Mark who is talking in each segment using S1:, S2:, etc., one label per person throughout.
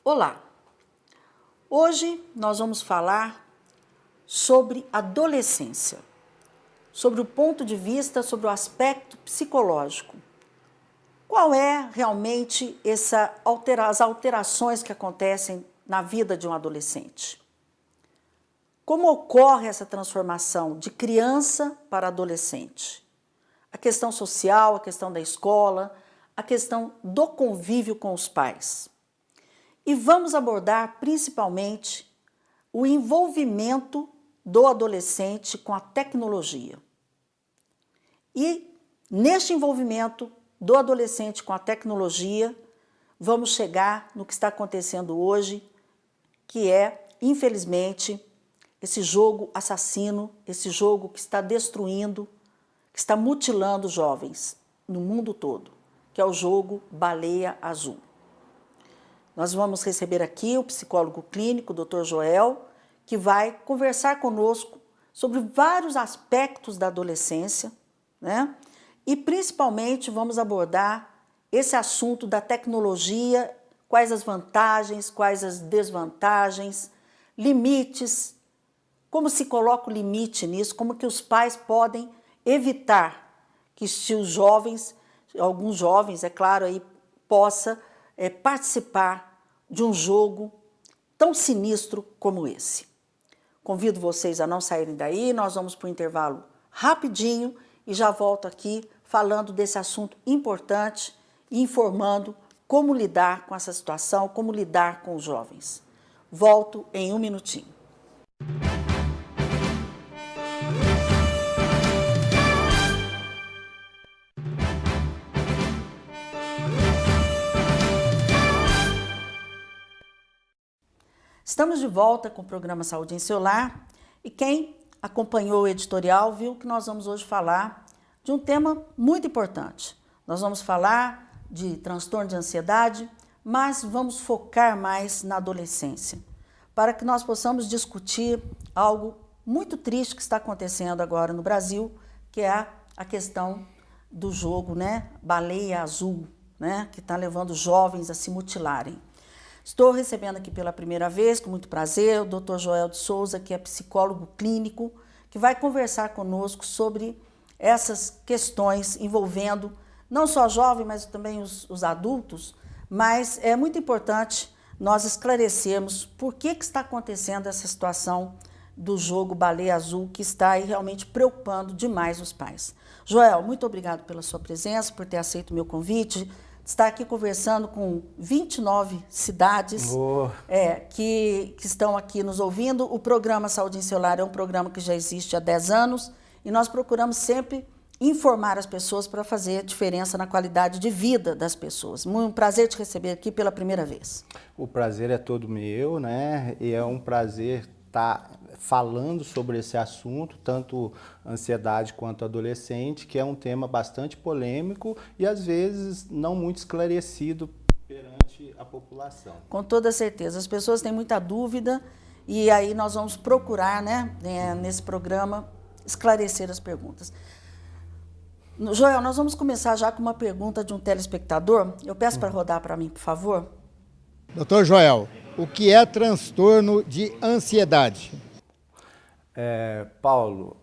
S1: Olá! Hoje nós vamos falar sobre adolescência, sobre o ponto de vista, sobre o aspecto psicológico. Qual é realmente as alterações que acontecem na vida de um adolescente? Como ocorre essa transformação de criança para adolescente? A questão social, a questão da escola, a questão do convívio com os pais. E vamos abordar principalmente o envolvimento do adolescente com a tecnologia. E neste envolvimento do adolescente com a tecnologia, vamos chegar no que está acontecendo hoje, que é, infelizmente, esse jogo assassino, esse jogo que está destruindo, que está mutilando jovens no mundo todo, que é o jogo Baleia Azul. Nós vamos receber aqui o psicólogo clínico, o Dr. Joel, que vai conversar conosco sobre vários aspectos da adolescência, né? E principalmente vamos abordar esse assunto da tecnologia, quais as vantagens, quais as desvantagens, limites, como se coloca o limite nisso, como que os pais podem evitar que se os jovens, alguns jovens, é claro, aí possa participar de um jogo tão sinistro como esse. Convido vocês a não saírem daí, nós vamos para o intervalo rapidinho e já volto aqui falando desse assunto importante e informando como lidar com essa situação, como lidar com os jovens. Volto em um minutinho. Estamos de volta com o programa Saúde em Seu Lar e quem acompanhou o editorial viu que nós vamos hoje falar de um tema muito importante. Nós vamos falar de transtorno de ansiedade, mas vamos focar mais na adolescência, para que nós possamos discutir algo muito triste que está acontecendo agora no Brasil, que é a questão do jogo, né, Baleia Azul, né, que está levando jovens a se mutilarem. Estou recebendo aqui pela primeira vez, com muito prazer, o Dr. Joel de Souza, que é psicólogo clínico, que vai conversar conosco sobre essas questões envolvendo não só jovens, mas também os adultos, mas é muito importante nós esclarecermos por que está acontecendo essa situação do jogo Baleia Azul, que está aí realmente preocupando demais os pais. Joel, muito obrigado pela sua presença, por ter aceito o meu convite, estar aqui conversando com 29 cidades que estão aqui nos ouvindo. O programa Saúde em Seu Lar é um programa que já existe há 10 anos e nós procuramos sempre informar as pessoas para fazer diferença na qualidade de vida das pessoas. Um prazer te receber aqui pela primeira vez.
S2: O prazer é todo meu, né? E é um prazer estar falando sobre esse assunto, tanto ansiedade quanto adolescente, que é um tema bastante polêmico e às vezes não muito esclarecido perante a população.
S1: Com toda certeza, as pessoas têm muita dúvida e aí nós vamos procurar, né, nesse programa, esclarecer as perguntas. Joel, nós vamos começar já com uma pergunta de um telespectador. Eu peço para rodar para mim, por favor.
S3: Doutor Joel, o que é transtorno de ansiedade?
S2: Paulo,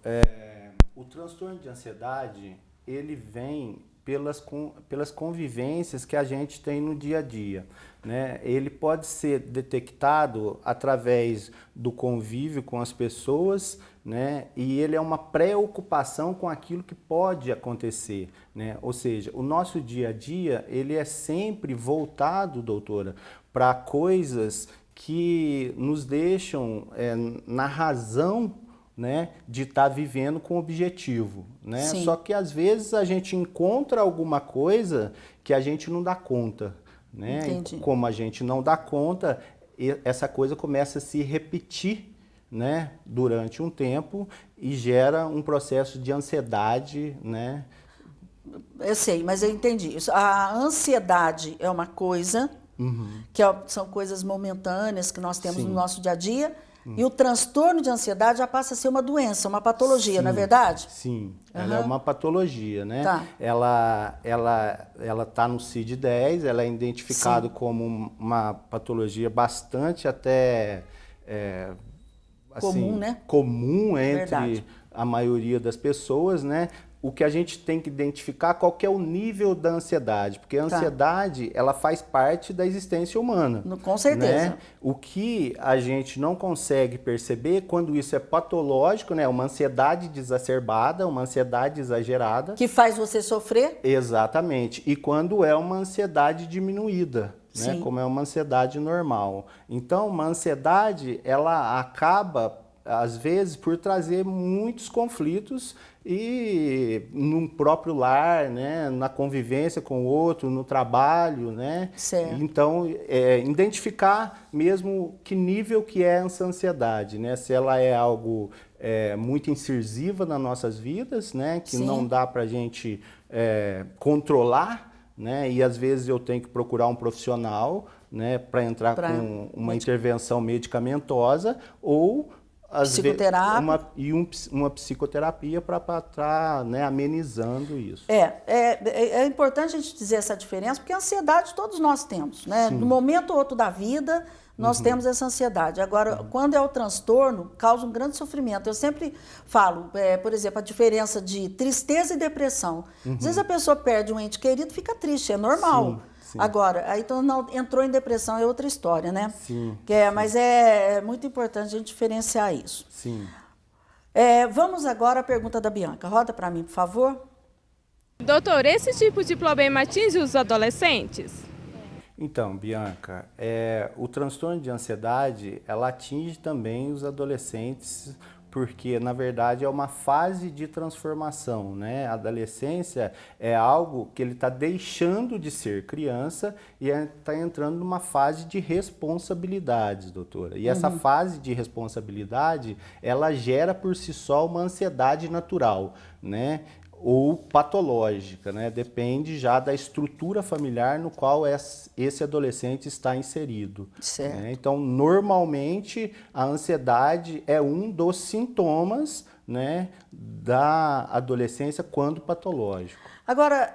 S2: o transtorno de ansiedade, ele vem pelas convivências que a gente tem no dia a dia, né? Ele pode ser detectado através do convívio com as pessoas, né? E ele é uma preocupação com aquilo que pode acontecer, né? Ou seja, o nosso dia a dia, ele é sempre voltado, doutora, para coisas que nos deixam na razão, né, de estar vivendo com objetivo, né? Só que às vezes a gente encontra alguma coisa que a gente não dá conta, né?
S1: Entendi.
S2: E como a gente não dá conta, essa coisa começa a se repetir, né, durante um tempo e gera um processo de ansiedade, né?
S1: Eu sei, mas eu entendi. A ansiedade é uma coisa, que são coisas momentâneas que nós temos no nosso dia a dia. E o transtorno de ansiedade já passa a ser uma doença, uma patologia, não é verdade?
S2: Sim, ela é uma patologia, né?
S1: Tá.
S2: Ela tá no CID-10, ela é identificado como uma patologia bastante até
S1: Comum, né?
S2: comum entre
S1: Verdade.
S2: a maioria das pessoas, né? O que a gente tem que identificar qual que é o nível da ansiedade, porque a ansiedade, ela faz parte da existência humana.
S1: Com certeza.
S2: Né? O que a gente não consegue perceber quando isso é patológico, né? Uma ansiedade desacerbada, uma ansiedade exagerada.
S1: Que faz você sofrer?
S2: Exatamente. E quando é uma ansiedade diminuída, né?
S1: Sim.
S2: Como é uma ansiedade normal. Então, uma ansiedade, ela acaba, às vezes, por trazer muitos conflitos e no próprio lar, né, na convivência com o outro, no trabalho, né?
S1: Certo.
S2: Então, identificar mesmo que nível que é essa ansiedade, né? Se ela é algo muito incisiva nas nossas vidas, né? Que
S1: Sim.
S2: não dá para a gente controlar, né? E às vezes eu tenho que procurar um profissional, né, para entrar com uma intervenção medicamentosa ou uma psicoterapia para estar, né, amenizando isso.
S1: É importante a gente dizer essa diferença, porque a ansiedade todos nós temos, né? No momento ou outro da vida, nós temos essa ansiedade. Agora, quando é o transtorno, causa um grande sofrimento. Eu sempre falo, por exemplo, a diferença de tristeza e depressão. Às vezes a pessoa perde um ente querido, fica triste, é normal.
S2: Sim.
S1: Agora, aí então entrou em depressão, é outra história, né?
S2: Sim.
S1: Mas é muito importante a gente diferenciar isso.
S2: Sim.
S1: Vamos agora à pergunta da Bianca. Roda para mim, por favor.
S4: Doutor, esse tipo de problema atinge os adolescentes?
S2: Então, Bianca, o transtorno de ansiedade, ela atinge também os adolescentes, porque, na verdade, é uma fase de transformação, né? A adolescência é algo que ele está deixando de ser criança e está entrando numa fase de responsabilidades, doutora. E essa fase de responsabilidade, ela gera por si só uma ansiedade natural, né? Ou patológica, né? Depende já da estrutura familiar no qual esse adolescente está inserido.
S1: Certo.
S2: Né? Então, normalmente, a ansiedade é um dos sintomas, né, da adolescência quando patológico.
S1: Agora,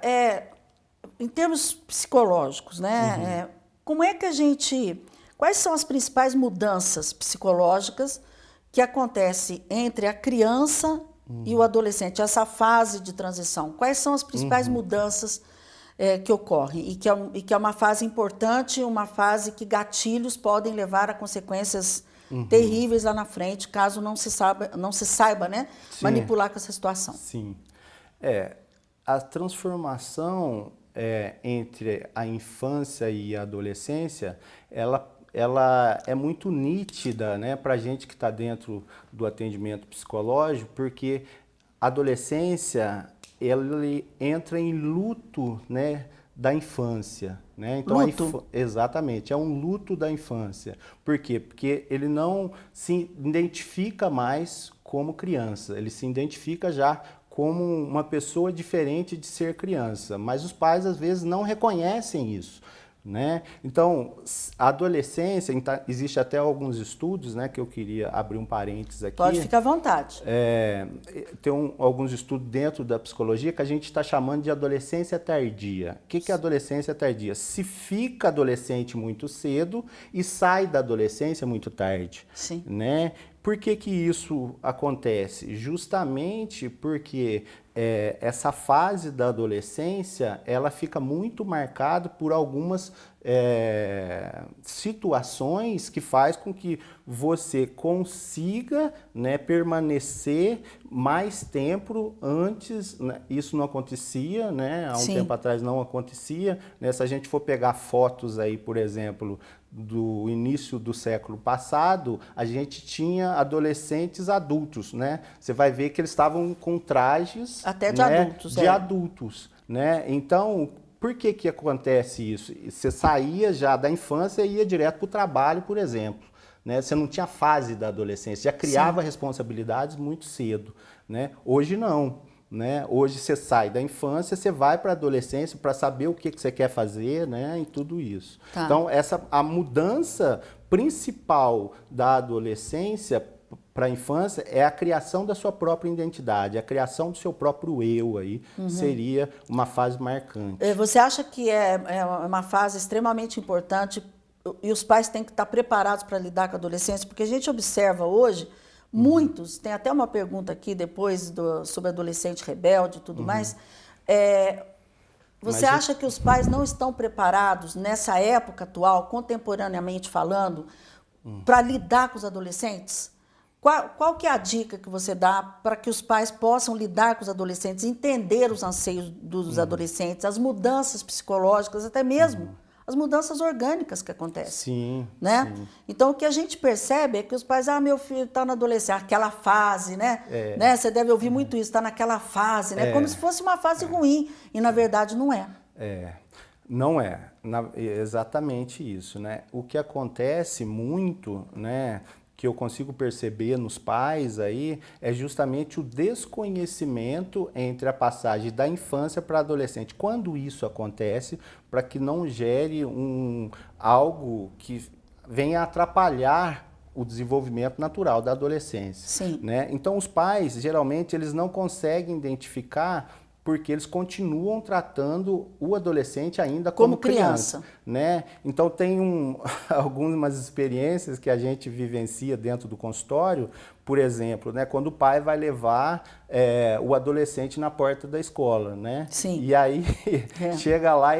S1: em termos psicológicos, né? Como é que quais são as principais mudanças psicológicas que acontecem entre a criança e o adolescente, essa fase de transição? Quais são as principais mudanças que ocorrem? E que é uma fase importante, uma fase que gatilhos podem levar a consequências terríveis lá na frente, caso não se saiba, né, manipular com essa situação.
S2: Sim. A transformação entre a infância e a adolescência, ela é muito nítida, né, para a gente que está dentro do atendimento psicológico, porque a adolescência, ele entra em luto, né, da infância, né? Então,
S1: luto?
S2: Exatamente, é um luto da infância. Por quê? Porque ele não se identifica mais como criança, ele se identifica já como uma pessoa diferente de ser criança, mas os pais às vezes não reconhecem isso. Né? Então, a adolescência, existe até alguns estudos, né, que eu queria abrir um parênteses aqui.
S1: Pode ficar à vontade.
S2: Tem alguns estudos dentro da psicologia que a gente está chamando de adolescência tardia. O que é adolescência tardia? Se fica adolescente muito cedo e sai da adolescência muito tarde.
S1: Sim.
S2: Né? Por que isso acontece? Justamente porque essa fase da adolescência, ela fica muito marcada por algumas situações que faz com que você consiga, né, permanecer mais tempo antes, né? Isso não acontecia, né? Há um tempo atrás não acontecia, né? Se a gente for pegar fotos aí, por exemplo, do início do século passado, a gente tinha adolescentes adultos, né? Você vai ver que eles estavam com trajes
S1: até de
S2: adultos, né? Então, por que acontece isso? Você saía já da infância e ia direto para o trabalho, por exemplo, né? Você não tinha fase da adolescência, já criava responsabilidades muito cedo, né? Hoje não. né? Hoje você sai da infância, você vai para a adolescência para saber o que você quer fazer, né? E tudo isso.
S1: Tá.
S2: Então, a mudança principal da adolescência para a infância é a criação da sua própria identidade, a criação do seu próprio eu aí, seria uma fase marcante.
S1: Você acha que é uma fase extremamente importante e os pais têm que estar preparados para lidar com a adolescência? Porque a gente observa hoje, muitos, tem até uma pergunta aqui depois sobre adolescente rebelde e tudo mais, você acha que os pais não estão preparados nessa época atual, contemporaneamente falando, para lidar com os adolescentes? Qual que é a dica que você dá para que os pais possam lidar com os adolescentes, entender os anseios dos adolescentes, as mudanças psicológicas, até mesmo as mudanças orgânicas que acontecem?
S2: Sim,
S1: né?
S2: sim.
S1: Então, o que a gente percebe é que os pais, meu filho está na adolescência, aquela fase, né? Você deve ouvir muito isso, está naquela fase, né? Como se fosse uma fase ruim, e na verdade não é.
S2: Não é, exatamente isso, né? O que acontece muito, né, que eu consigo perceber nos pais aí, é justamente o desconhecimento entre a passagem da infância para a adolescente. Quando isso acontece, para que não gere algo que venha atrapalhar o desenvolvimento natural da adolescência.
S1: Sim.
S2: Né? Então, os pais, geralmente, eles não conseguem identificar porque eles continuam tratando o adolescente ainda como criança, né? Então tem algumas experiências que a gente vivencia dentro do consultório, por exemplo, né, quando o pai vai levar o adolescente na porta da escola, né?
S1: Sim.
S2: E aí chega lá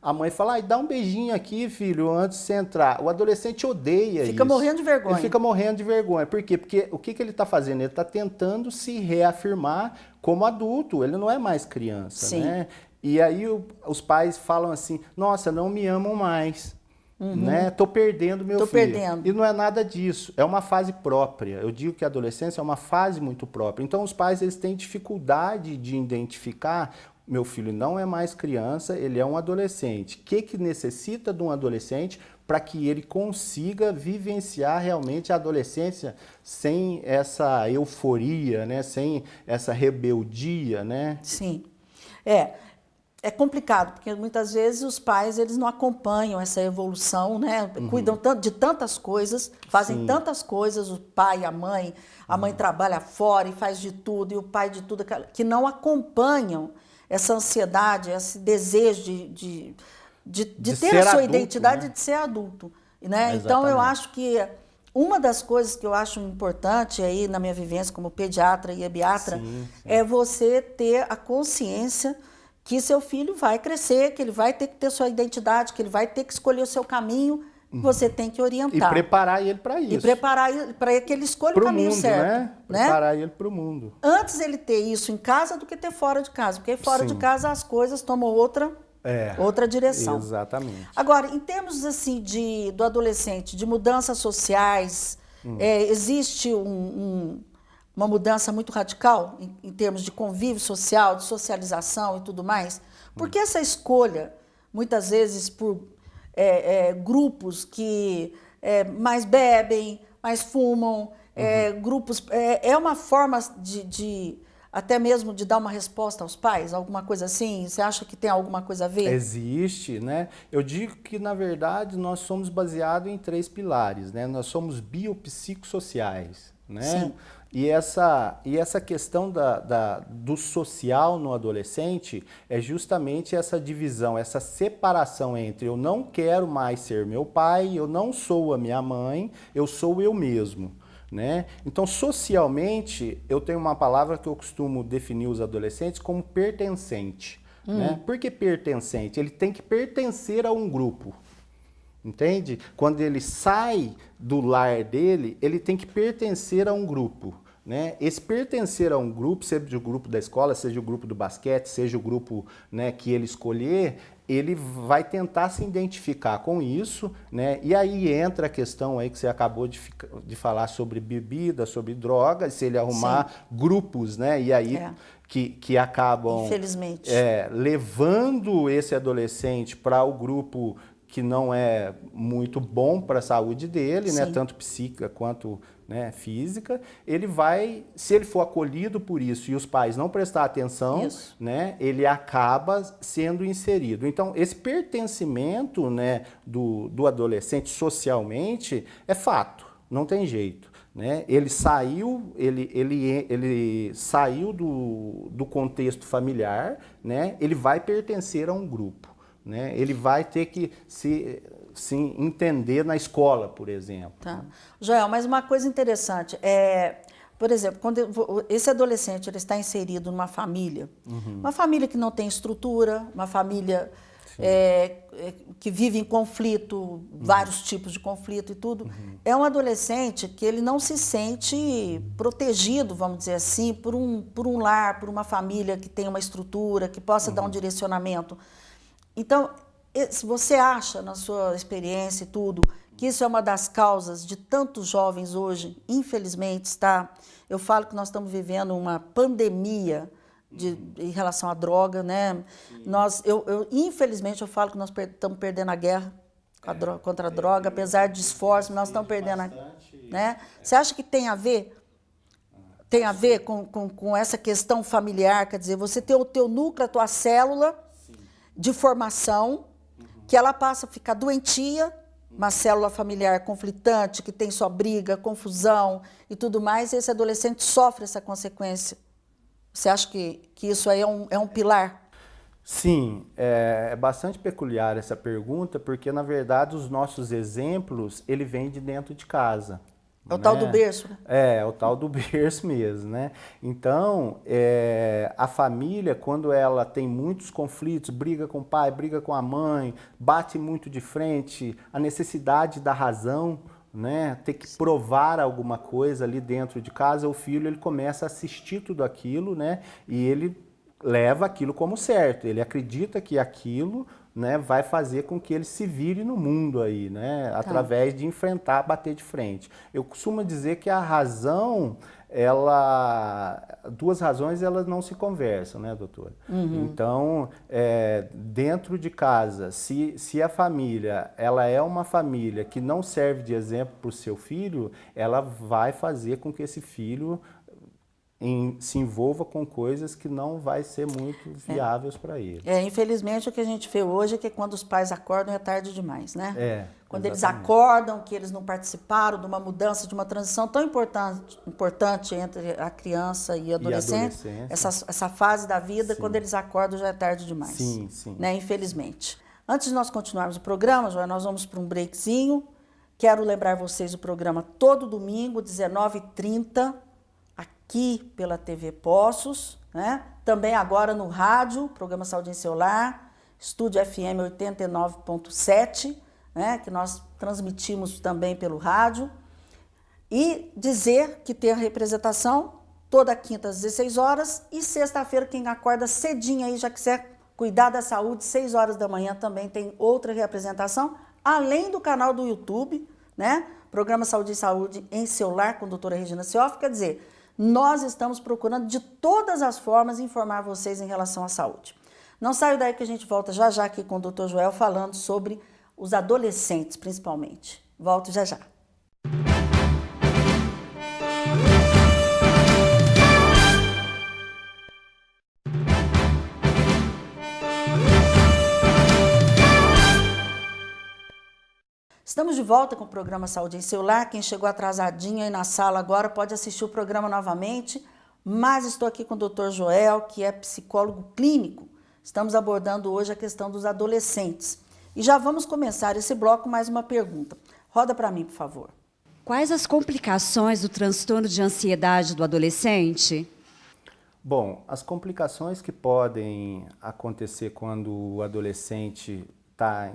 S2: a mãe fala, dá um beijinho aqui, filho, antes de você entrar. O adolescente odeia isso.
S1: Fica morrendo de vergonha.
S2: Ele fica morrendo de vergonha. Por quê? Porque o que ele está fazendo? Ele está tentando se reafirmar como adulto, ele não é mais criança,
S1: Sim.
S2: né? E aí os pais falam assim, nossa, não me amam mais, né? Tô perdendo meu filho. E não é nada disso, é uma fase própria. Eu digo que a adolescência é uma fase muito própria. Então os pais, eles têm dificuldade de identificar, meu filho não é mais criança, ele é um adolescente. O que necessita de um adolescente para que ele consiga vivenciar realmente a adolescência sem essa euforia, né? Sem essa rebeldia, né?
S1: Sim. É complicado, porque muitas vezes os pais, eles não acompanham essa evolução, né? Cuidam de tantas coisas, fazem tantas coisas, o pai e a mãe trabalha fora e faz de tudo, e o pai de tudo, que não acompanham essa ansiedade, esse desejo de ter a sua
S2: adulto,
S1: identidade,
S2: né?
S1: De ser adulto, né? Então eu acho que uma das coisas que eu acho importante aí na minha vivência como pediatra e ebiatra é você ter a consciência que seu filho vai crescer, que ele vai ter que ter sua identidade, que ele vai ter que escolher o seu caminho, você tem que orientar.
S2: E preparar ele para isso.
S1: E preparar ele para que ele escolha o caminho certo.
S2: Né? Preparar ele para o mundo.
S1: Antes ele ter isso em casa do que ter fora de casa, porque fora de casa as coisas tomam outra direção.
S2: Exatamente.
S1: Agora, em termos assim do adolescente, de mudanças sociais, existe uma mudança muito radical em termos de convívio social, de socialização e tudo mais? Porque essa escolha, muitas vezes por grupos que mais bebem, mais fumam, grupos, é uma forma até mesmo de dar uma resposta aos pais, alguma coisa assim? Você acha que tem alguma coisa a ver?
S2: Existe, né? Eu digo que, na verdade, nós somos baseados em 3 pilares, né? Nós somos biopsicossociais, né?
S1: Sim.
S2: E essa questão do social no adolescente é justamente essa divisão, essa separação entre eu não quero mais ser meu pai, eu não sou a minha mãe, eu sou eu mesmo. Né? Então, socialmente, eu tenho uma palavra que eu costumo definir os adolescentes como pertencente. Né? Por que pertencente? Ele tem que pertencer a um grupo. Entende? Quando ele sai do lar dele, ele tem que pertencer a um grupo. Né? Esse pertencer a um grupo, seja o grupo da escola, seja o grupo do basquete, seja o grupo, né, que ele escolher, ele vai tentar se identificar com isso, né? E aí entra a questão aí que você acabou de falar sobre bebida, sobre drogas, se ele arrumar grupos, né? E aí que acabam,
S1: infelizmente,
S2: levando esse adolescente para o grupo que não é muito bom para a saúde dele, né,
S1: Sim.
S2: tanto psíquica quanto, né, física, ele vai, se ele for acolhido por isso e os pais não prestar atenção,
S1: Isso.
S2: né, ele acaba sendo inserido. Então, esse pertencimento, né, do adolescente socialmente é fato, não tem jeito. Né? Ele saiu do contexto familiar, né? Ele vai pertencer a um grupo. Né? Ele vai ter que se entender na escola, por exemplo.
S1: Tá. Joel, mas uma coisa interessante por exemplo, quando esse adolescente ele está inserido numa família, uma família que não tem estrutura, uma família que vive em conflito, vários tipos de conflito e tudo, é um adolescente que ele não se sente protegido, vamos dizer assim, por um lar, por uma família que tem uma estrutura, que possa dar um direcionamento. Então, se você acha, na sua experiência e tudo, que isso é uma das causas de tantos jovens hoje, infelizmente, está... Eu falo que nós estamos vivendo uma pandemia em relação à droga, né? Infelizmente, eu falo que nós estamos perdendo a guerra contra a droga, apesar de esforço, nós estamos perdendo né? Você acha que tem a ver? Tem a ver com essa questão familiar, quer dizer, você ter o teu núcleo, a tua célula de formação, que ela passa a ficar doentia, uma célula familiar conflitante, que tem só briga, confusão e tudo mais, e esse adolescente sofre essa consequência. Você acha que isso aí é um pilar?
S2: Sim, é bastante peculiar essa pergunta, porque, na verdade, os nossos exemplos, ele vem de dentro de casa.
S1: É o tal do berço, né?
S2: É o tal do berço mesmo, né? Então, a família, quando ela tem muitos conflitos, briga com o pai, briga com a mãe, bate muito de frente, a necessidade da razão, né? Ter que provar alguma coisa ali dentro de casa, o filho ele começa a assistir tudo aquilo, né? E ele leva aquilo como certo, ele acredita que aquilo, né, vai fazer com que ele se vire no mundo aí, né, através de enfrentar, bater de frente. Eu costumo dizer que a razão, duas razões elas não se conversam, né, doutora? Então, dentro de casa, se a família, ela é uma família que não serve de exemplo para o seu filho, ela vai fazer com que esse filho se envolva com coisas que não vai ser muito viáveis para ele.
S1: Infelizmente, o que a gente vê hoje é que quando os pais acordam é tarde demais, né? Quando eles
S2: Exatamente.
S1: acordam, que eles não participaram de uma mudança, de uma transição tão importante entre a criança e o adolescente, essa fase da vida, quando eles acordam já é tarde demais.
S2: Sim, sim.
S1: Né? Infelizmente. Antes de nós continuarmos o programa, Joel, nós vamos para um breakzinho. Quero lembrar vocês o programa todo domingo, 19h30, aqui pela TV Poços, né? Também agora no rádio, programa Saúde em Seu Lar, Estúdio FM 89.7, né? Que nós transmitimos também pelo rádio. E dizer que tem a representação toda quinta às 16 horas e sexta-feira, quem acorda cedinho aí, já quiser cuidar da saúde, 6 horas da manhã também tem outra representação, além do canal do YouTube, né? Programa Saúde em Seu Lar com a doutora Regina Cioff, quer dizer, nós estamos procurando de todas as formas informar vocês em relação à saúde. Não saio daí que a gente volta já já aqui com o Dr. Joel falando sobre os adolescentes, principalmente. Volto já já. Estamos de volta com o programa Saúde em Seu Lar. Quem chegou atrasadinho aí na sala agora pode assistir o programa novamente, mas estou aqui com o Dr. Joel, que é psicólogo clínico. Estamos abordando hoje a questão dos adolescentes. E já vamos começar esse bloco mais uma pergunta. Roda para mim, por favor.
S5: Quais as complicações do transtorno de ansiedade do adolescente?
S2: Bom, as complicações que podem acontecer quando o adolescente está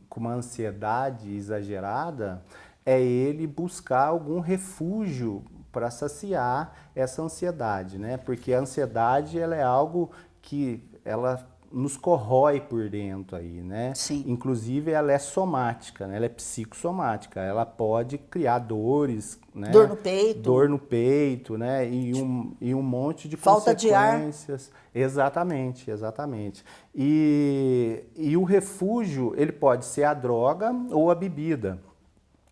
S2: com uma ansiedade exagerada é ele buscar algum refúgio para saciar essa ansiedade, né? Porque a ansiedade ela é algo que ela nos corrói por dentro aí, né?
S1: Sim.
S2: Inclusive ela é somática, né? Ela é psicossomática, ela pode criar dores, né?
S1: Dor no peito.
S2: Dor no peito, né? E um monte de
S1: Falta de ar.
S2: consequências. Exatamente, exatamente. E o refúgio, ele pode ser a droga ou a bebida.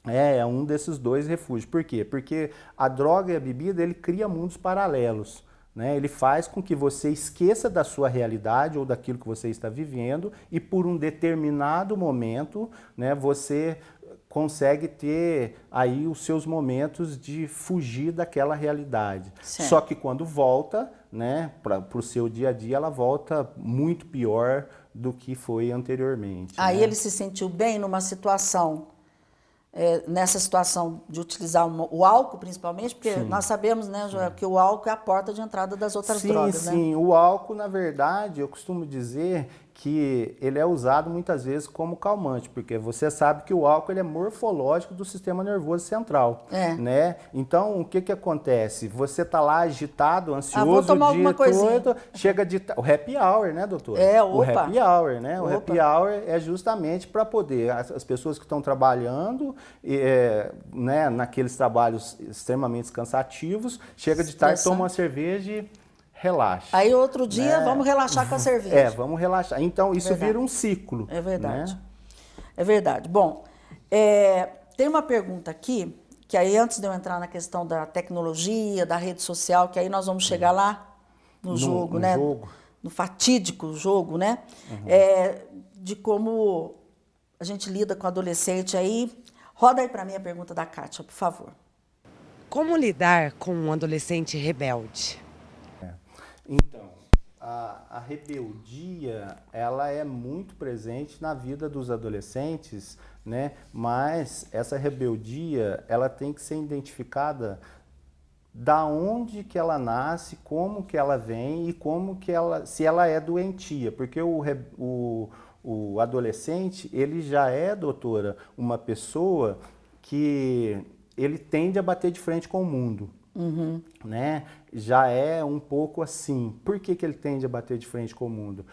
S2: É um desses dois refúgios. Por quê? Porque a droga e a bebida, ele cria mundos paralelos, né? Ele faz com que você esqueça da sua realidade ou daquilo que você está vivendo e por um determinado momento, né, você consegue ter aí os seus momentos de fugir daquela realidade.
S1: Certo.
S2: Só que quando volta, né, para o seu dia a dia, ela volta muito pior do que foi anteriormente.
S1: Aí
S2: né?
S1: ele se sentiu bem numa situação, nessa situação de utilizar o álcool, principalmente, porque nós sabemos, né, Joel, que o álcool é a porta de entrada das outras drogas, né?
S2: Sim, o álcool, na verdade, eu costumo dizer que ele é usado muitas vezes como calmante, porque você sabe que o álcool ele é morfológico do sistema nervoso central, né? Então, o que que acontece? Você tá lá agitado, ansioso,
S1: vou tomar
S2: o dia
S1: alguma coisinha.
S2: todo, chega de... O happy hour, né, doutora? O
S1: Opa.
S2: happy hour, né? O
S1: Opa.
S2: happy hour é justamente para poder, as pessoas que estão trabalhando, né, naqueles trabalhos extremamente cansativos, chega de tarde, toma uma cerveja e relaxa.
S1: Aí outro dia
S2: né?
S1: vamos relaxar com a cerveja.
S2: Vamos relaxar. Então isso
S1: Verdade.
S2: vira um ciclo.
S1: É verdade.
S2: Né?
S1: É verdade. Bom, tem uma pergunta aqui, que aí antes de eu entrar na questão da tecnologia, da rede social, que aí nós vamos chegar lá no jogo, né?
S2: Jogo.
S1: No fatídico jogo, né? De como a gente lida com o adolescente aí. Roda aí para mim a pergunta da Kátia, por favor.
S6: Como lidar com um adolescente rebelde?
S2: Então, a rebeldia, ela é muito presente na vida dos adolescentes, né? Mas essa rebeldia, ela tem que ser identificada da onde que ela nasce, como que ela vem e como que ela, se ela é doentia, porque o adolescente, ele já é, doutora, uma pessoa que ele tende a bater de frente com o mundo. Né? Já é um pouco assim. Por que que ele tende a bater de frente com o mundo?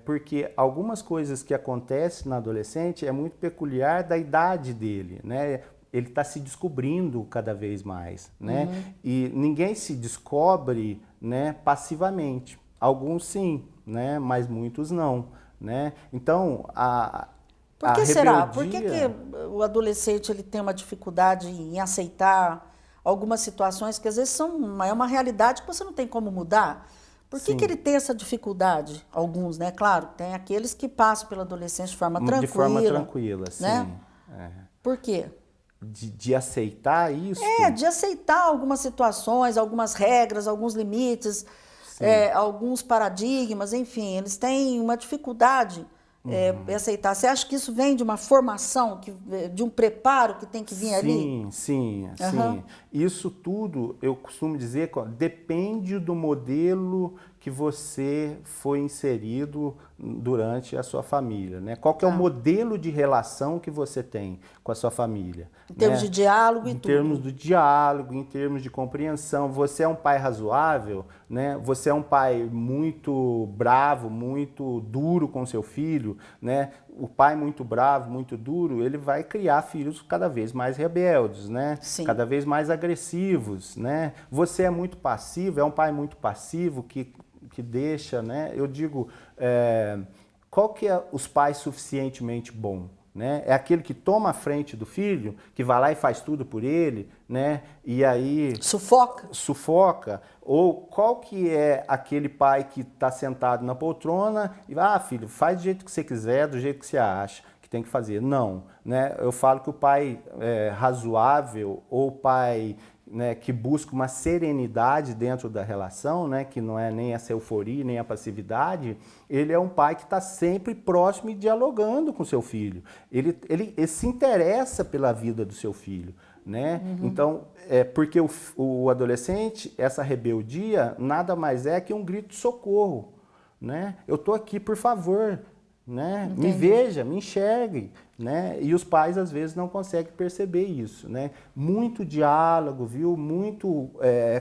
S2: Porque algumas coisas que acontecem na adolescente é muito peculiar da idade dele, né? Ele está se descobrindo cada vez mais, né? E ninguém se descobre, né, passivamente. Alguns sim, né? Mas muitos não, né? Então,
S1: Por que
S2: a
S1: será? Por que
S2: rebeldia...
S1: o adolescente ele tem uma dificuldade em aceitar algumas situações que às vezes é uma realidade que você não tem como mudar? Por que que ele tem essa dificuldade? Alguns, né? Claro, tem aqueles que passam pela adolescência de forma tranquila.
S2: De forma tranquila, sim.
S1: Né? Por quê?
S2: De aceitar isso?
S1: De aceitar algumas situações, algumas regras, alguns limites, alguns paradigmas, enfim, eles têm uma dificuldade em aceitar. Você acha que isso vem de uma formação, de um preparo que tem que vir ali?
S2: Sim. Isso tudo, eu costumo dizer, depende do modelo que você foi inserido durante a sua família, né? Qual que é o modelo de relação que você tem com a sua família?
S1: Em termos de diálogo e tudo.
S2: Em termos do diálogo, em termos de compreensão. Você é um pai razoável, né? Você é um pai muito bravo, muito duro com seu filho, né? O pai muito bravo, muito duro, ele vai criar filhos cada vez mais rebeldes, né?
S1: Sim.
S2: Cada vez mais agressivos, né? Você é muito passivo, é um pai muito passivo que deixa, né? Eu digo, qual que é os pais suficientemente bom? Né? É aquele que toma a frente do filho, que vai lá e faz tudo por ele, né? E aí... Sufoca. Ou qual que é aquele pai que está sentado na poltrona e filho, faz do jeito que você quiser, do jeito que você acha que tem que fazer. Não, né? Eu falo que o pai razoável ou o pai... né, que busca uma serenidade dentro da relação, né, que não é nem essa euforia, nem a passividade, ele é um pai que está sempre próximo e dialogando com seu filho. Ele se interessa pela vida do seu filho. Né? Então, porque o adolescente, essa rebeldia, nada mais é que um grito de socorro. Né? Eu estou aqui, por favor. Né? Me veja, me enxergue, né? E os pais às vezes não conseguem perceber isso, né? Muito diálogo, viu? Muito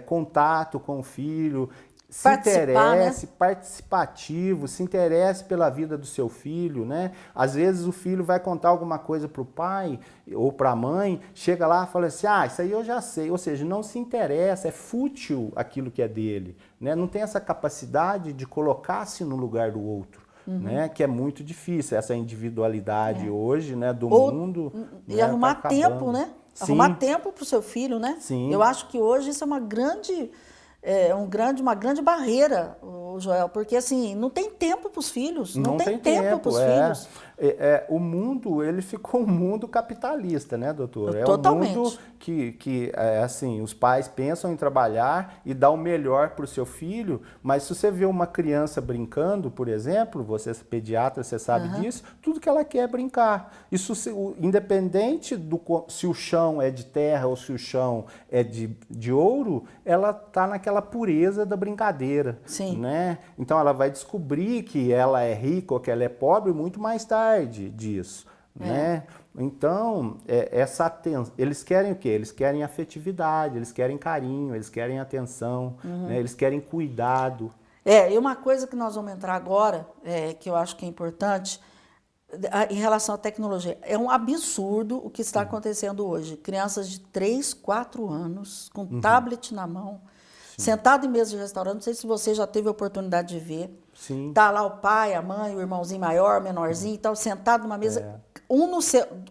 S2: contato com o filho, se
S1: Participar,
S2: interesse, participativo, se interesse pela vida do seu filho, né? Às vezes o filho vai contar alguma coisa para o pai ou para a mãe, chega lá e fala assim, isso aí eu já sei, ou seja, não se interessa, é fútil aquilo que é dele, né? Não tem essa capacidade de colocar-se no lugar do outro. Né, que é muito difícil, essa individualidade hoje, né, do mundo.
S1: E
S2: né,
S1: arrumar
S2: tá
S1: tempo,
S2: acabando.
S1: né?
S2: Sim.
S1: Arrumar tempo para o seu filho, né?
S2: Sim.
S1: Eu acho que hoje isso é uma grande barreira, Joel, porque assim, não tem tempo para os filhos, não tem tempo para os filhos.
S2: O mundo, ele ficou um mundo capitalista, né, doutora?
S1: Totalmente.
S2: É um mundo que assim, os pais pensam em trabalhar e dar o melhor para o seu filho, mas se você vê uma criança brincando, por exemplo, você é pediatra, você sabe disso, tudo que ela quer é brincar. Isso, independente se o chão é de terra ou se o chão é de ouro, ela está naquela pureza da brincadeira.
S1: Sim.
S2: Né? Então ela vai descobrir que ela é rica ou que ela é pobre muito mais tarde disso. Né? Então, eles querem o quê? Eles querem afetividade, eles querem carinho, eles querem atenção, né? Eles querem cuidado.
S1: E uma coisa que nós vamos entrar agora, que eu acho que é importante, em relação à tecnologia, é um absurdo o que está acontecendo hoje. Crianças de 3, 4 anos, com tablet na mão, sentado em mesa de restaurante, não sei se você já teve a oportunidade de ver.
S2: Sim.
S1: Tá lá o pai, a mãe, o irmãozinho maior, o menorzinho, tal, sentado numa mesa,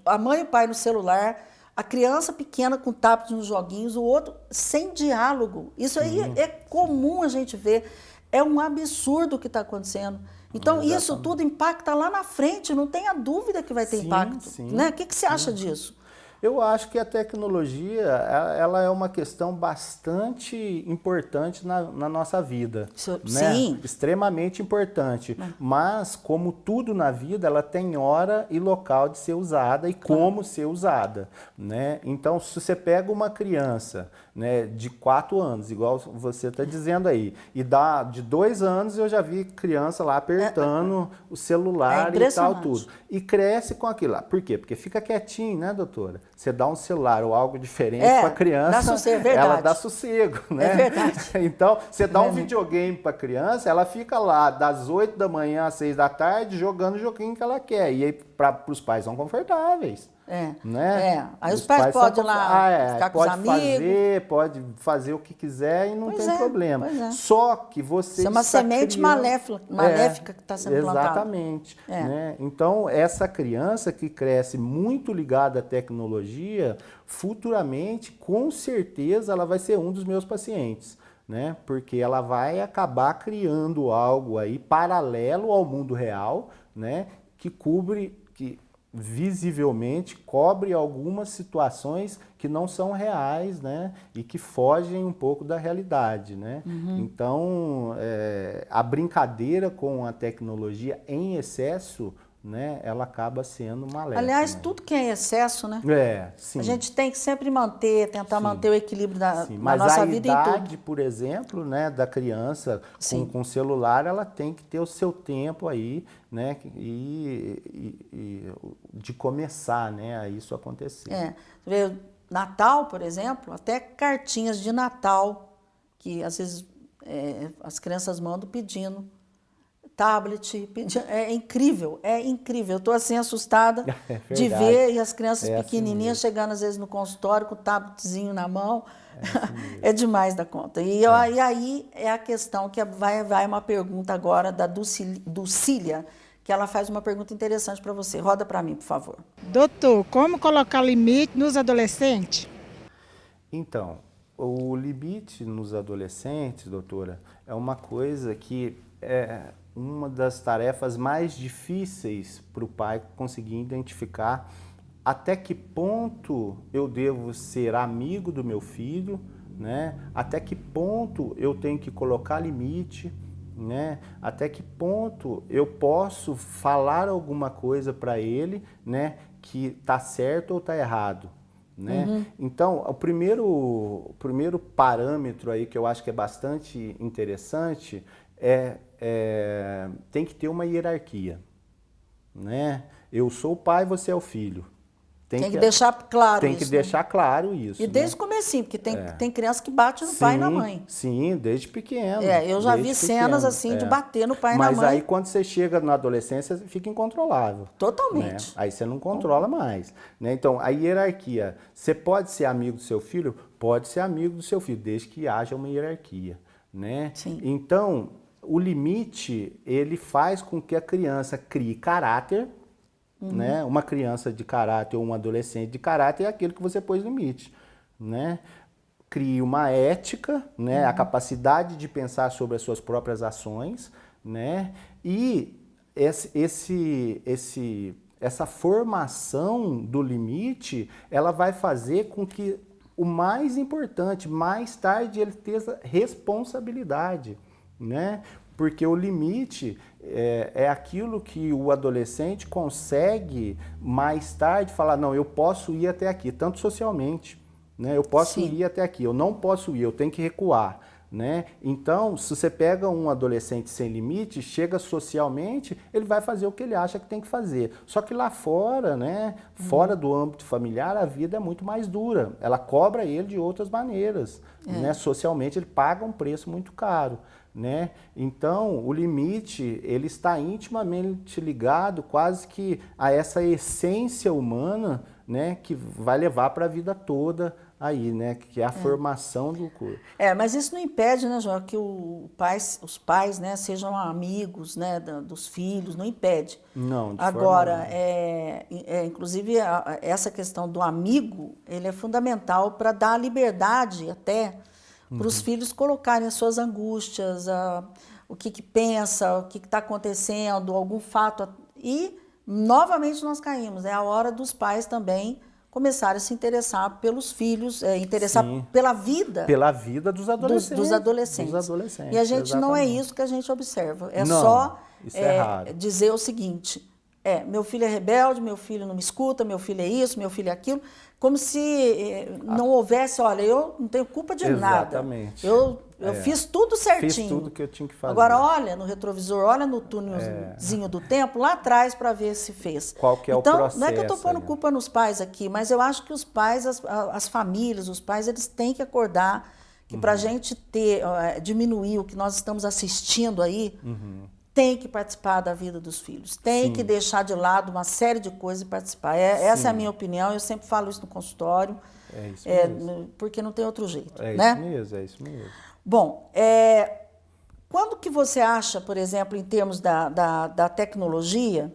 S1: a mãe e o pai no celular, a criança pequena com tablet nos joguinhos, o outro sem diálogo. Isso aí é comum a gente ver. É um absurdo o que está acontecendo. Então, isso tudo impacta lá na frente, não tenha dúvida que vai ter impacto. Né? O que você acha disso?
S2: Eu acho que a tecnologia, ela é uma questão bastante importante na nossa vida. Né?
S1: Sim.
S2: Extremamente importante. Mas, como tudo na vida, ela tem hora e local de ser usada e como ser usada. Né? Então, se você pega uma criança, né, de 4 anos, igual você está dizendo aí, e de 2 anos eu já vi criança lá apertando o celular e tal, tudo. E cresce com aquilo lá. Por quê? Porque fica quietinho, né, doutora? Você dá um celular ou algo diferente para a criança, ela dá sossego, né?
S1: É verdade.
S2: Então, você dá um videogame para a criança, ela fica lá das 8 da manhã às 6 da tarde jogando o joguinho que ela quer. E aí, para os pais, são confortáveis. Né?
S1: Aí os pais podem ir lá ficar com os amigos.
S2: Pode fazer o que quiser e não tem problema.
S1: É.
S2: Só que você
S1: isso é uma semente maléfica que está sendo plantada.
S2: Exatamente. Né? Então, essa criança que cresce muito ligada à tecnologia, futuramente, com certeza, ela vai ser um dos meus pacientes. Né? Porque ela vai acabar criando algo aí paralelo ao mundo real, né? Que visivelmente cobre algumas situações que não são reais, né? E que fogem um pouco da realidade, né? Então, a brincadeira com a tecnologia em excesso, né? Ela acaba sendo maléfica.
S1: Aliás,
S2: né?
S1: tudo que é em excesso, né?
S2: Sim.
S1: A gente tem que sempre tentar manter o equilíbrio da
S2: Mas
S1: nossa vida em tudo.
S2: Mas a idade, por exemplo, né, da criança com celular, ela tem que ter o seu tempo aí, né, e de começar, né, a isso acontecer.
S1: Você vê, Natal, por exemplo, até cartinhas de Natal, que às vezes as crianças mandam pedindo tablet, é incrível. Eu estou assim assustada de ver e as crianças pequenininhas
S2: assim
S1: chegando às vezes no consultório com o tabletzinho na mão, é demais da conta. E aí é a questão que vai uma pergunta agora da Dulcília, que ela faz uma pergunta interessante para você. Roda para mim, por favor.
S7: Doutor, como colocar limite nos adolescentes?
S2: Então, o limite nos adolescentes, doutora, é uma coisa que é uma das tarefas mais difíceis para o pai conseguir identificar até que ponto eu devo ser amigo do meu filho, né? Até que ponto eu tenho que colocar limite, né? Até que ponto eu posso falar alguma coisa para ele, né? Que está certo ou está errado. Né? Então, o primeiro parâmetro aí que eu acho que é bastante interessante tem que ter uma hierarquia. Né? Eu sou o pai, você é o filho.
S1: Tem que deixar claro isso.
S2: Tem que deixar claro isso.
S1: E desde o
S2: né?
S1: assim, porque tem criança que bate no pai e na mãe.
S2: Sim, desde pequeno.
S1: Eu já vi
S2: desde
S1: cenas
S2: pequeno,
S1: assim de bater no pai e na
S2: Mas
S1: mãe.
S2: aí quando você chega na adolescência, fica incontrolável.
S1: Totalmente.
S2: Né? Aí você não controla mais. Né? Então, a hierarquia. Você pode ser amigo do seu filho? Pode ser amigo do seu filho, desde que haja uma hierarquia. Né?
S1: Sim.
S2: Então, o limite, ele faz com que a criança crie caráter. Né? Uma criança de caráter ou um adolescente de caráter é aquele que você pôs limite. Né? Crie uma ética, né? A capacidade de pensar sobre as suas próprias ações, né? E essa formação do limite, ela vai fazer com que o mais importante, mais tarde, ele tenha responsabilidade, né? Porque o limite é aquilo que o adolescente consegue mais tarde falar, não, eu posso ir até aqui, tanto socialmente, né? Eu posso ir até aqui, eu não posso ir, eu tenho que recuar. Né? Então, se você pega um adolescente sem limite, chega socialmente, ele vai fazer o que ele acha que tem que fazer. Só que lá fora, né, fora do âmbito familiar, a vida é muito mais dura. Ela cobra ele de outras maneiras. Né? Socialmente, ele paga um preço muito caro. Né? Então, o limite, ele está intimamente ligado quase que a essa essência humana, né, que vai levar para a vida toda aí, né, que é a formação do corpo.
S1: Mas isso não impede, né, João, que os pais, né, sejam amigos, né, dos filhos, não impede.
S2: Não, de
S1: Agora,
S2: forma
S1: inclusive, essa questão do amigo, ele é fundamental para dar liberdade até para os filhos colocarem as suas angústias, o que pensa, o que está acontecendo, algum fato. E, novamente, nós caímos. É a hora dos pais também começarem a se interessar pelos filhos, interessar pela vida.
S2: Pela vida dos adolescentes.
S1: Dos adolescentes. E a gente não é isso que a gente observa. É só dizer o seguinte, meu filho é rebelde, meu filho não me escuta, meu filho é isso, meu filho é aquilo, como se não houvesse, olha, eu não tenho culpa de nada.
S2: Exatamente.
S1: Eu fiz tudo certinho.
S2: Fiz tudo que eu tinha que fazer.
S1: Agora, olha no retrovisor, olha no túnelzinho do tempo, lá atrás, para ver se fez.
S2: Qual que é o processo? Então,
S1: não é que eu estou pondo culpa nos pais aqui, mas eu acho que os pais, as famílias, os pais, eles têm que acordar que para a gente diminuir o que nós estamos assistindo aí, tem que participar da vida dos filhos, tem que deixar de lado uma série de coisas e participar. Essa é a minha opinião, eu sempre falo isso no consultório,
S2: isso mesmo.
S1: porque não tem outro jeito.
S2: É
S1: né?
S2: isso mesmo, é isso mesmo.
S1: Bom, quando que você acha, por exemplo, em termos da tecnologia,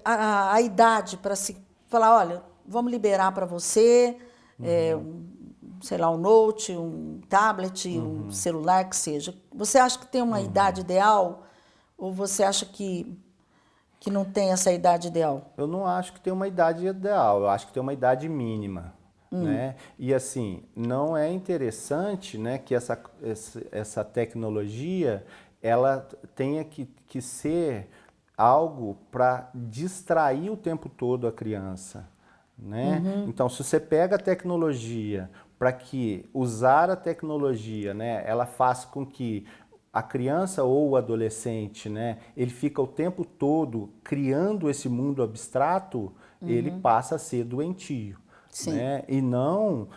S1: a idade para se falar, olha, vamos liberar para você, sei lá, um note, um tablet, um celular, que seja. Você acha que tem uma idade ideal ou você acha que não tem essa idade ideal?
S2: Eu não acho que tem uma idade ideal, eu acho que tem uma idade mínima. Né? E assim, não é interessante, né, que essa tecnologia ela tenha que ser algo para distrair o tempo todo a criança. Né? Então, se você pega a tecnologia para que usar a tecnologia, né, ela faça com que a criança ou o adolescente, né, ele fica o tempo todo criando esse mundo abstrato, ele passa a ser doentio. Né? E não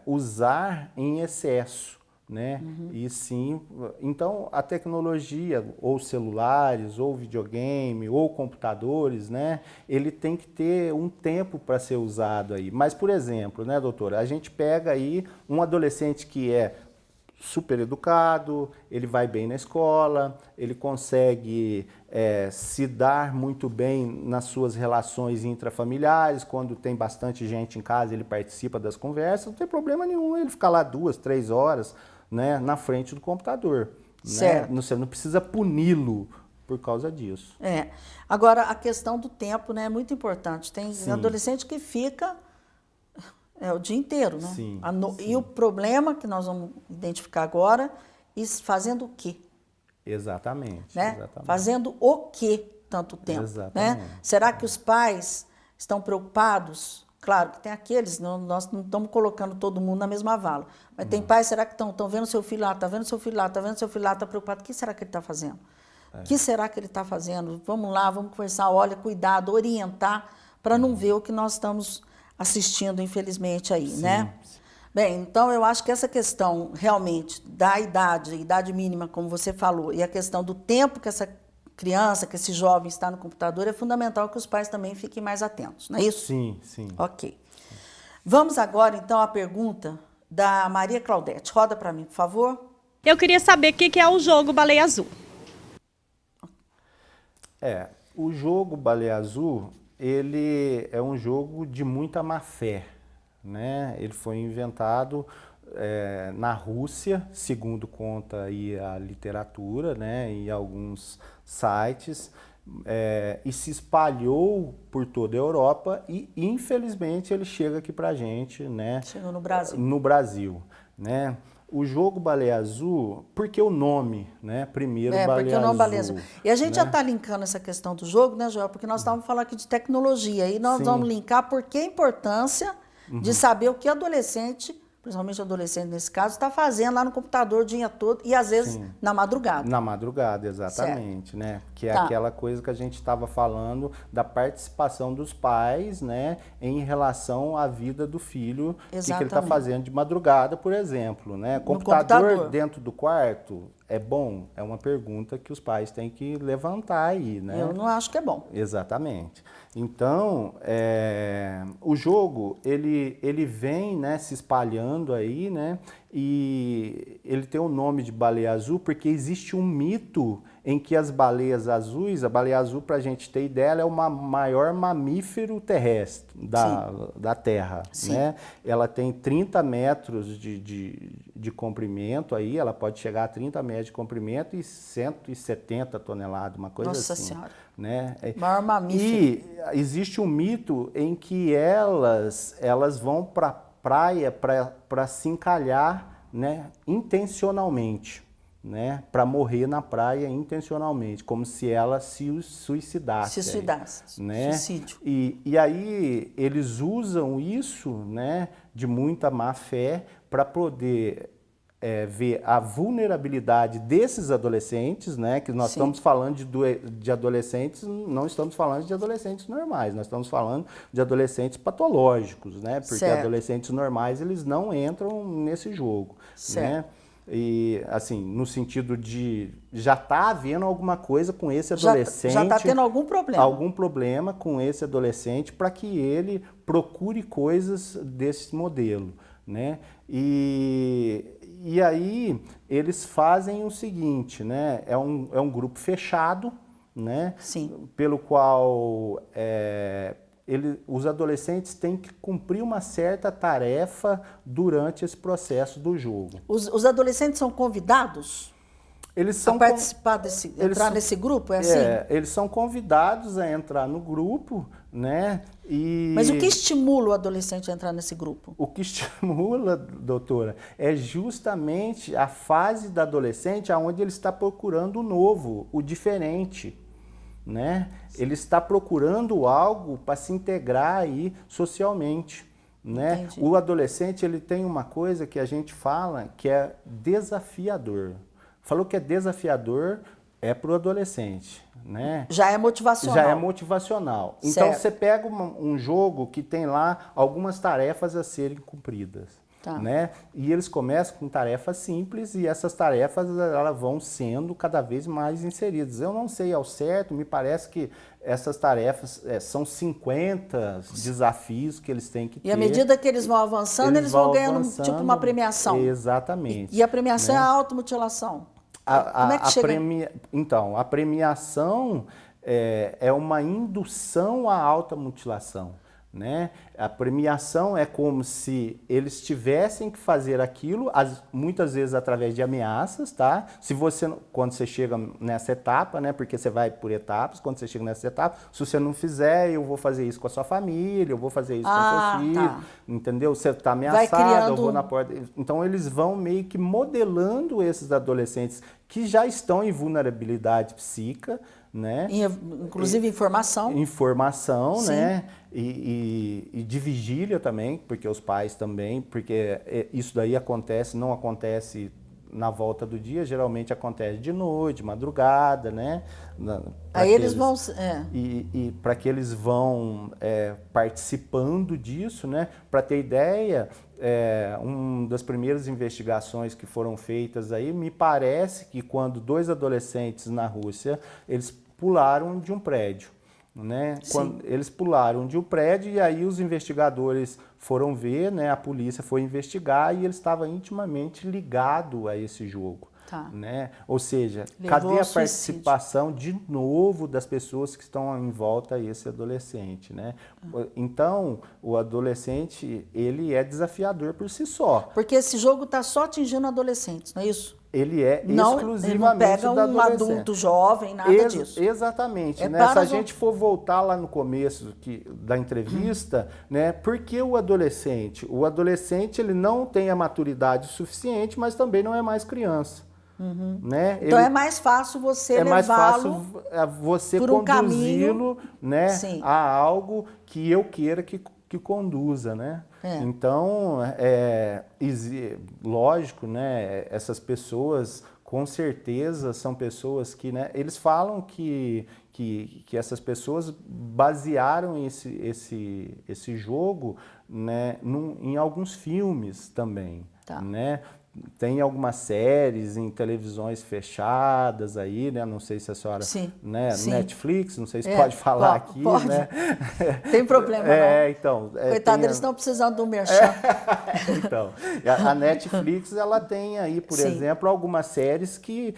S2: usar em excesso. Né? E sim, então a tecnologia, ou celulares, ou videogame, ou computadores, né? Ele tem que ter um tempo para ser usado aí. Mas, por exemplo, né, doutora, a gente pega aí um adolescente que é super educado, ele vai bem na escola, ele consegue se dar muito bem nas suas relações intrafamiliares, quando tem bastante gente em casa, ele participa das conversas, não tem problema nenhum ele ficar lá 2, 3 horas, né, na frente do computador.
S1: Certo.
S2: Né? Você não precisa puni-lo por causa disso.
S1: Agora, a questão do tempo, né, é muito importante. Tem adolescente que fica o dia inteiro, né?
S2: Sim,
S1: E o problema que nós vamos identificar agora, fazendo o quê?
S2: Exatamente.
S1: Né?
S2: Exatamente.
S1: Fazendo o quê tanto tempo?
S2: Exatamente.
S1: Né? Será que os pais estão preocupados? Claro que tem aqueles, nós não estamos colocando todo mundo na mesma vala, mas tem pais, será que estão vendo seu filho lá, está vendo seu filho lá, está vendo seu filho lá, está preocupado, o que será que ele está fazendo? O que será que ele está fazendo? Vamos lá, vamos conversar, olha, cuidado, orientar, para não ver o que nós estamos assistindo, infelizmente, aí, né? Bem, então eu acho que essa questão realmente da idade mínima, como você falou, e a questão do tempo que essa criança, que esse jovem está no computador, é fundamental que os pais também fiquem mais atentos, não é isso?
S2: Sim, sim.
S1: Ok. Vamos agora, então, à pergunta da Maria Claudete. Roda para mim, por favor.
S4: Eu queria saber o que é o jogo Baleia Azul.
S2: O jogo Baleia Azul, ele é um jogo de muita má fé, né? Ele foi inventado na Rússia, segundo conta aí a literatura, né? E alguns sites, e se espalhou por toda a Europa e, infelizmente, ele chega aqui pra gente, né?
S1: Chegou no Brasil.
S2: No Brasil, né? O jogo Baleia Azul, porque o nome, né? Primeiro Baleia
S1: porque o nome
S2: Azul.
S1: Baleia Azul. E a gente
S2: né?
S1: já está linkando essa questão do jogo, né, Joel? Porque nós estávamos falando aqui de tecnologia. E nós vamos linkar porque a importância de saber o que adolescente, principalmente adolescente nesse caso, está fazendo lá no computador o dia todo e às vezes na madrugada.
S2: Na madrugada, exatamente, né? Que é
S1: Tá.
S2: aquela coisa que a gente estava falando da participação dos pais, né? Em relação à vida do filho, o que ele está
S1: Exatamente.
S2: fazendo de madrugada, por exemplo, né?
S1: computador.
S2: Dentro do quarto é bom? É uma pergunta que os pais têm que levantar aí, né?
S1: Eu não acho que é bom.
S2: Exatamente. Então, o jogo, ele vem, né, se espalhando aí, né, e ele tem o nome de baleia azul porque existe um mito em que as baleias azuis, a baleia azul, para a gente ter ideia, ela é o maior mamífero terrestre da Terra, né? Ela tem 30 metros de comprimento aí, ela pode chegar a 30 metros de comprimento e 170 toneladas, uma coisa
S1: Nossa
S2: assim.
S1: Senhora.
S2: Né?
S1: Maior mamífero.
S2: E existe um mito em que elas vão para a praia para se encalhar, né, intencionalmente, né, para morrer na praia intencionalmente, como se ela se suicidasse.
S1: Se suicidasse.
S2: Né?
S1: Suicídio.
S2: E aí eles usam isso, né, de muita má fé para poder ver a vulnerabilidade desses adolescentes, né? Que nós estamos falando de adolescentes, não estamos falando de adolescentes normais, nós estamos falando de adolescentes patológicos, né? Porque adolescentes normais, eles não entram nesse jogo, né? E, assim, no sentido de já está havendo alguma coisa com esse adolescente.
S1: Já está tendo algum problema.
S2: Algum problema com esse adolescente para que ele procure coisas desse modelo, né? E aí eles fazem o seguinte, né? É um grupo fechado, né?
S1: Sim.
S2: Pelo qual os adolescentes têm que cumprir uma certa tarefa durante esse processo do jogo.
S1: Os adolescentes são convidados a participar entrar nesse grupo? É assim?
S2: Eles são convidados a entrar no grupo, né?
S1: Mas o que estimula o adolescente a entrar nesse grupo?
S2: O que estimula, doutora, é justamente a fase da adolescente onde ele está procurando o novo, o diferente, né? Ele está procurando algo para se integrar aí socialmente, né?
S1: Entendi.
S2: O adolescente, ele tem uma coisa que a gente fala que é desafiador. Falou que é desafiador, é para o adolescente, né?
S1: Já é motivacional.
S2: Já é motivacional. Então, você pega um jogo que tem lá algumas tarefas a serem cumpridas, né? E eles começam com tarefas simples e essas tarefas elas vão sendo cada vez mais inseridas. Eu não sei ao certo, me parece que essas tarefas são 50 desafios que eles têm que ter.
S1: E à medida que eles vão avançando, eles vão ganhando tipo uma premiação.
S2: Exatamente.
S1: E a premiação é a automutilação. Como é que chega?
S2: Então, a premiação é uma indução à automutilação, né? A premiação é como se eles tivessem que fazer aquilo, muitas vezes através de ameaças, tá? Quando você chega nessa etapa, né? Porque você vai por etapas, quando você chega nessa etapa, se você não fizer, eu vou fazer isso com a sua família, eu vou fazer isso com seu filho, entendeu? Você está ameaçado, eu vou na porta. Então, eles vão meio que modelando esses adolescentes que já estão em vulnerabilidade psíquica, né?
S1: Inclusive informação.
S2: Informação, né? E de vigília também, porque os pais também, porque isso daí não acontece na volta do dia, geralmente acontece de noite, de madrugada, né?
S1: Aí eles vão...
S2: E para que eles vão participando disso, né? Para ter ideia, uma das primeiras investigações que foram feitas aí, me parece que quando 2 adolescentes na Rússia, eles pularam de um prédio. Né? Quando eles pularam de um prédio e aí os investigadores foram ver, né? A polícia foi investigar e ele estava intimamente ligado a esse jogo.
S1: Tá.
S2: Né? Ou seja,
S1: Levou
S2: cadê
S1: ao
S2: a
S1: suicídio.
S2: participação de novo das pessoas que estão em volta a esse adolescente? Né? Então, o adolescente, ele é desafiador por si só.
S1: Porque esse jogo está só atingindo adolescentes, não é isso?
S2: Ele é
S1: Não,
S2: exclusivamente
S1: ele não pega
S2: da
S1: um
S2: adolescente.
S1: adulto jovem, nada disso.
S2: Exatamente. Né?
S1: para
S2: Se a
S1: os-
S2: gente for voltar lá no começo da entrevista, né? Por que o adolescente? O adolescente ele não tem a maturidade suficiente, mas também não é mais criança. Né?
S1: Então
S2: Ele-
S1: é mais fácil você
S2: é mais
S1: levá-lo...
S2: fácil você
S1: por um
S2: conduzi-lo, né,
S1: Sim.
S2: a algo que eu queira que conduza, né? Então, lógico, né, essas pessoas com certeza são pessoas que, né, eles falam que essas pessoas basearam esse jogo, né, em alguns filmes também,
S1: Tá.
S2: né? Tem algumas séries em televisões fechadas aí, né? Não sei se a senhora,
S1: Sim,
S2: né?
S1: sim.
S2: Netflix, não sei se pode falar aqui,
S1: pode.
S2: né?
S1: Tem problema não.
S2: Então.
S1: Coitado, eles estão precisando do merchan.
S2: Então, a Netflix, ela tem aí, por
S1: Sim.
S2: exemplo, algumas séries que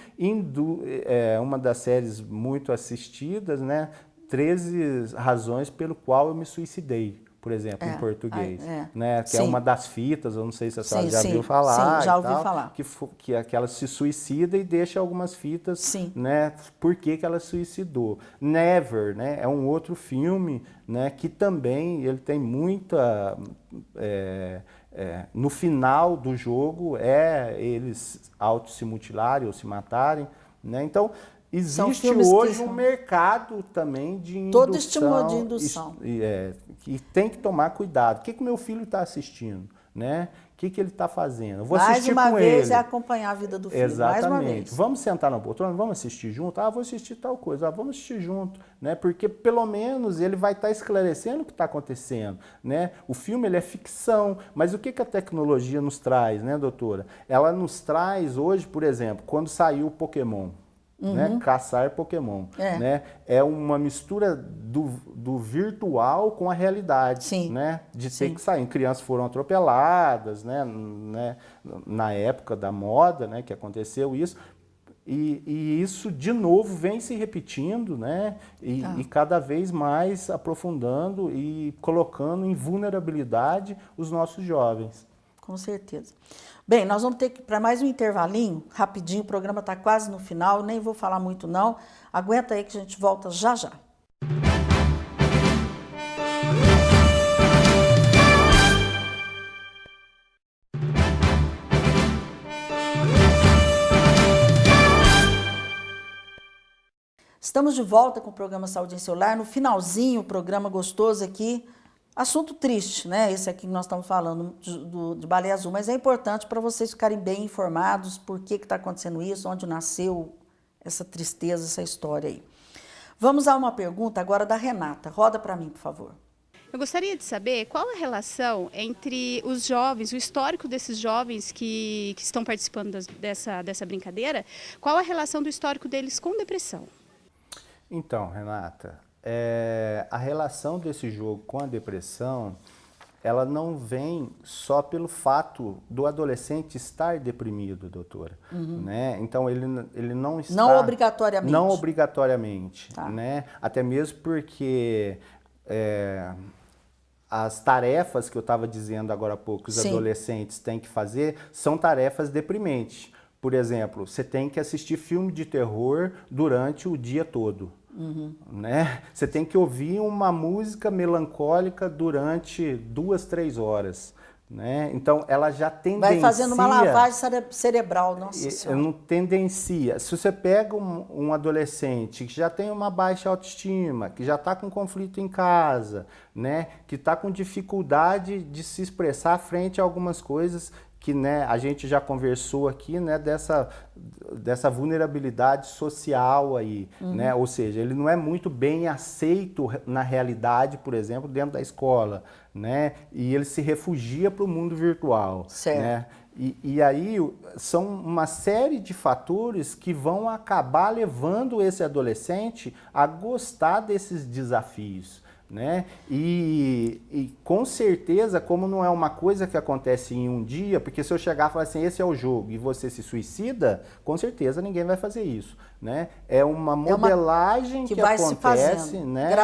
S2: uma das séries muito assistidas, né? 13 razões pelo qual eu me suicidei. Por exemplo, em português, né? Que é
S1: Sim.
S2: uma das fitas, eu não sei se a senhora
S1: Sim,
S2: já
S1: sim,
S2: viu falar.
S1: sim, já
S2: e
S1: ouvi
S2: tal,
S1: falar.
S2: que ela se suicida e deixa algumas fitas,
S1: Sim.
S2: né? Por que ela suicidou? Never, né? É um outro filme, né? Que também ele tem muita... no final do jogo, eles se mutilarem ou se matarem, né? Então... Existe
S1: filmes que
S2: hoje
S1: são-
S2: um mercado também de indução.
S1: Todo estímulo de indução.
S2: Que tem que tomar cuidado. O que meu filho está assistindo? Né? O que ele está fazendo? Eu vou
S1: Mais
S2: assistir
S1: uma
S2: com
S1: vez
S2: ele.
S1: é acompanhar a vida do filho.
S2: Exatamente.
S1: Mais uma vez.
S2: Vamos sentar na poltrona, vamos assistir junto? Vou assistir tal coisa. Vamos assistir junto, né? Porque pelo menos ele vai estar esclarecendo o que está acontecendo, né? O filme ele é ficção, mas o que a tecnologia nos traz, né, doutora? Ela nos traz hoje, por exemplo, quando saiu o Pokémon. Né? Caçar Pokémon. Né? É uma mistura do virtual com a realidade.
S1: Sim.
S2: Né? De ter
S1: Sim.
S2: que sair. Crianças foram atropeladas, né? Na época da moda, né? Que aconteceu isso. E isso, de novo, vem se repetindo, né? E cada vez mais aprofundando e colocando em vulnerabilidade os nossos jovens.
S1: Com certeza. Bem, nós vamos ter que ir para mais um intervalinho, rapidinho, o programa está quase no final, nem vou falar muito não. Aguenta aí que a gente volta já já. Estamos de volta com o programa Saúde em Celular, no finalzinho, o programa gostoso aqui. Assunto triste, né? Esse aqui que nós estamos falando de baleia azul, mas é importante para vocês ficarem bem informados por que está acontecendo isso, onde nasceu essa tristeza, essa história aí. Vamos a uma pergunta agora da Renata. Roda para mim, por favor.
S8: Eu gostaria de saber qual a relação entre os jovens, o histórico desses jovens que estão participando dessa brincadeira, qual a relação do histórico deles com depressão?
S2: Então, Renata, a relação desse jogo com a depressão, ela não vem só pelo fato do adolescente estar deprimido, doutora. Né? Então, ele não está...
S1: Não obrigatoriamente.
S2: Não obrigatoriamente.
S1: Tá.
S2: Né? Até mesmo porque as tarefas que eu estava dizendo agora há pouco que os
S1: Sim.
S2: adolescentes têm que fazer são tarefas deprimentes. Por exemplo, você tem que assistir filme de terror durante o dia todo. Né? Você tem que ouvir uma música melancólica durante 2, 3 horas. Né? Então, ela já tendencia...
S1: Vai fazendo uma lavagem cerebral, nossa senhora.
S2: Não tendencia. Se você pega um adolescente que já tem uma baixa autoestima, que já está com conflito em casa, né? Que está com dificuldade de se expressar frente a algumas coisas que, né, a gente já conversou aqui, né, dessa vulnerabilidade social aí, né? Ou seja, ele não é muito bem aceito na realidade, por exemplo, dentro da escola, né? E ele se refugia para o mundo virtual,
S1: Certo.
S2: né? E aí são uma série de fatores que vão acabar levando esse adolescente a gostar desses desafios, né? E com certeza, como não é uma coisa que acontece em um dia, porque se eu chegar e falar assim, esse é o jogo, e você se suicida, com certeza ninguém vai fazer isso, né? É uma modelagem que
S1: vai se
S2: acontece,
S1: fazendo,
S2: né?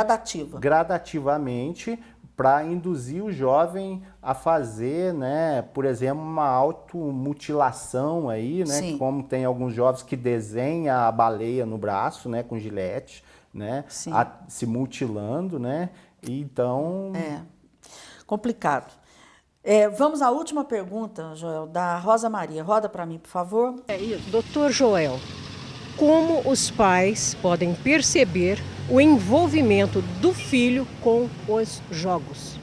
S2: Gradativamente, para induzir o jovem a fazer, né, por exemplo, uma automutilação aí, né?
S1: Sim.
S2: Como tem alguns jovens que desenham a baleia no braço, né, com gilete, né,
S1: Sim.
S2: se mutilando, né? Então,
S1: Complicado. Vamos à última pergunta, Joel, da Rosa Maria. Roda para mim, por favor.
S9: Doutor Joel, como os pais podem perceber o envolvimento do filho com os jogos?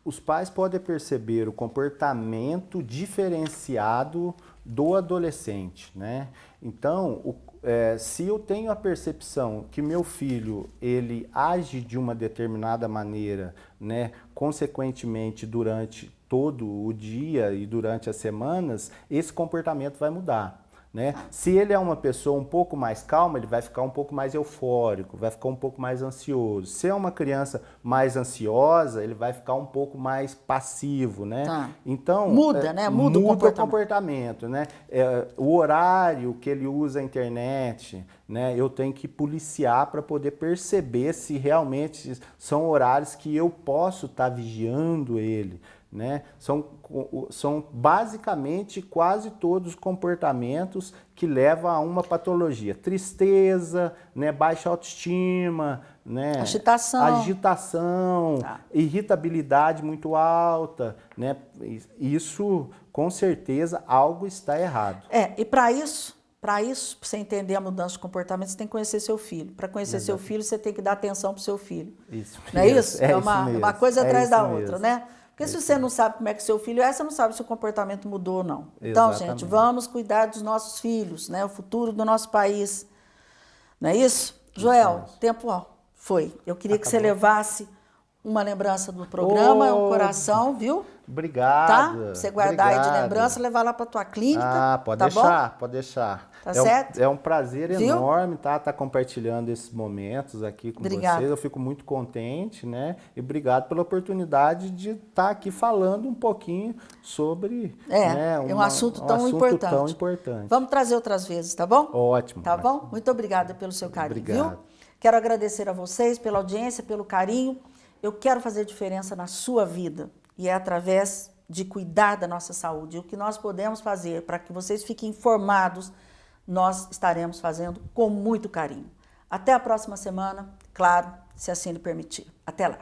S2: os pais podem perceber o comportamento diferenciado do adolescente, né? Então, se eu tenho a percepção que meu filho ele age de uma determinada maneira, né, consequentemente durante todo o dia e durante as semanas, esse comportamento vai mudar. Né? Se ele é uma pessoa um pouco mais calma, ele vai ficar um pouco mais eufórico, vai ficar um pouco mais ansioso. Se é uma criança mais ansiosa, ele vai ficar um pouco mais passivo, né?
S1: Tá.
S2: Então,
S1: muda, né? Muda o
S2: comportamento, né? O horário que ele usa a internet, né? Eu tenho que policiar para poder perceber se realmente são horários que eu posso estar vigiando ele. Né? São basicamente quase todos os comportamentos que levam a uma patologia. Tristeza, né? Baixa autoestima, né? Agitação, irritabilidade muito alta. Né? Isso, com certeza, algo está errado.
S1: E para isso, para você entender a mudança de comportamento, você tem que conhecer seu filho. Para conhecer seu filho, você tem que dar atenção para o seu filho.
S2: Isso
S1: não é isso?
S2: É
S1: uma coisa atrás da outra,
S2: mesmo.
S1: né? Porque se você não sabe como é que seu filho é, você não sabe se o comportamento mudou ou não. Então, gente, vamos cuidar dos nossos filhos, né? O futuro do nosso país. Não é isso? Joel, tempo foi. Eu queria que você levasse uma lembrança do programa, um coração, viu?
S2: Obrigado.
S1: Tá? Pra você guardar aí de lembrança, levar lá pra tua clínica.
S2: Pode
S1: tá
S2: deixar,
S1: bom?
S2: pode deixar.
S1: Tá certo?
S2: É um prazer enorme tá compartilhando esses momentos aqui com vocês. Eu fico muito contente, né? E obrigado pela oportunidade de estar aqui falando um pouquinho sobre
S1: um assunto tão importante. Vamos trazer outras vezes, tá bom?
S2: Ótimo.
S1: Tá bom? Muito obrigada pelo seu carinho,
S2: Obrigado.
S1: Viu? Quero agradecer a vocês pela audiência, pelo carinho. Eu quero fazer diferença na sua vida e é através de cuidar da nossa saúde. O que nós podemos fazer para que vocês fiquem informados, nós estaremos fazendo com muito carinho. Até a próxima semana, claro, se assim lhe permitir. Até lá.